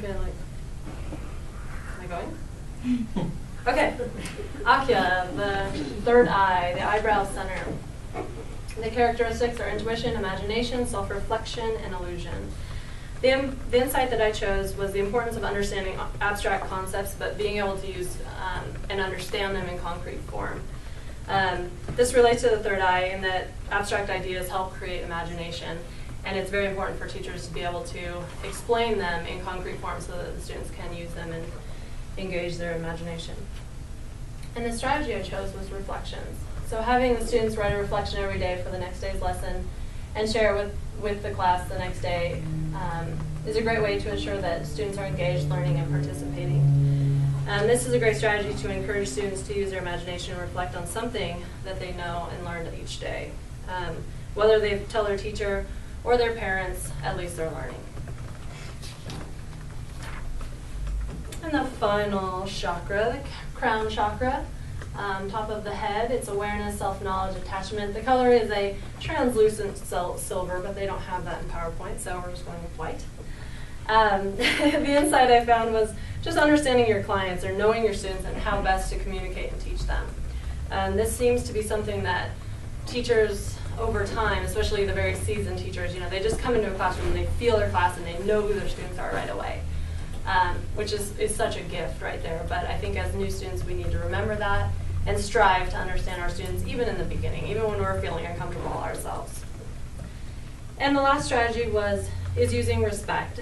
feeling like, am I going? Okay. Akya, the third eye, the eyebrow center. The characteristics are intuition, imagination, self-reflection, and illusion. The insight that I chose was the importance of understanding abstract concepts, but being able to use and understand them in concrete form. This relates to the third eye in that abstract ideas help create imagination, and it's very important for teachers to be able to explain them in concrete form so that the students can use them and engage their imagination. And the strategy I chose was reflections. So having the students write a reflection every day for the next day's lesson and share it with the class the next day is a great way to ensure that students are engaged, learning, and participating. This is a great strategy to encourage students to use their imagination and reflect on something that they know and learned each day. Whether they tell their teacher or their parents, at least they're learning. And the final chakra, the crown chakra, top of the head, it's awareness, self-knowledge, attachment. The color is a translucent silver, but they don't have that in PowerPoint, so we're just going with white. The insight I found was just understanding your clients or knowing your students and how best to communicate and teach them. This seems to be something that teachers over time, especially the very seasoned teachers, they just come into a classroom and they feel their class and they know who their students are right away, which is such a gift right there. But I think as new students, we need to remember that and strive to understand our students even in the beginning, even when we're feeling uncomfortable ourselves. And the last strategy is using respect.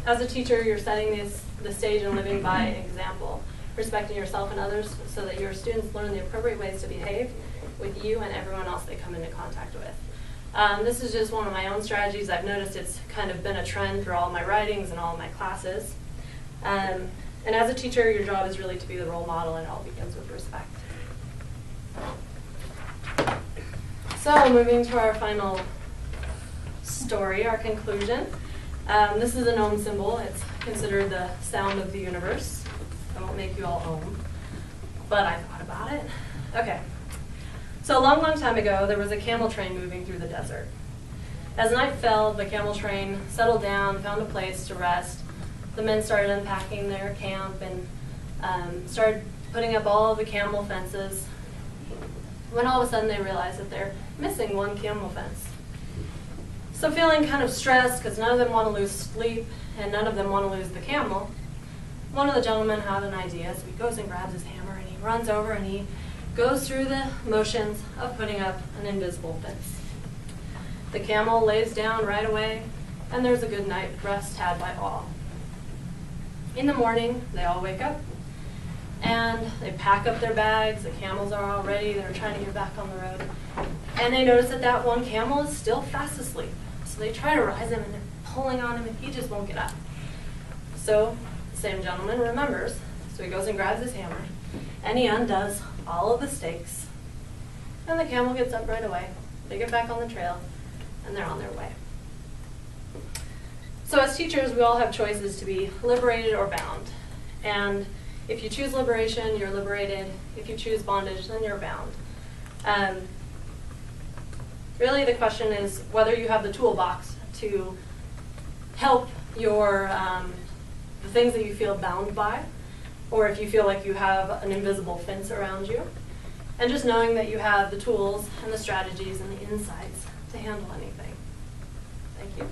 As a teacher, you're setting the stage and living by example, respecting yourself and others so that your students learn the appropriate ways to behave with you and everyone else they come into contact with. This is just one of my own strategies. I've noticed it's kind of been a trend through all my writings and all my classes. And as a teacher, your job is really to be the role model, and it all begins with respect. So moving to our final story, our conclusion. This is an ohm symbol. It's considered the sound of the universe. I won't make you all ohm, but I thought about it. Okay. So a long, long time ago, there was a camel train moving through the desert. As night fell, the camel train settled down, found a place to rest. The men started unpacking their camp and started putting up all of the camel fences, when all of a sudden they realized that they're missing one camel fence. So feeling kind of stressed because none of them want to lose sleep and none of them want to lose the camel, one of the gentlemen had an idea, so he goes and grabs his hammer and he runs over and he goes through the motions of putting up an invisible fence. The camel lays down right away and there's a good night rest had by all. In the morning, they all wake up and they pack up their bags, the camels are all ready, they're trying to get back on the road. And they notice that that one camel is still fast asleep. So they try to rise him and they're pulling on him and he just won't get up. So the same gentleman remembers, so he goes and grabs his hammer and he undoes all of the stakes. And the camel gets up right away. They get back on the trail and they're on their way. So as teachers, we all have choices to be liberated or bound. And if you choose liberation, you're liberated. If you choose bondage, then you're bound. Really, the question is whether you have the toolbox to help your the things that you feel bound by, or if you feel like you have an invisible fence around you. And just knowing that you have the tools and the strategies and the insights to handle anything. Thank you.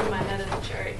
My head is a cherry.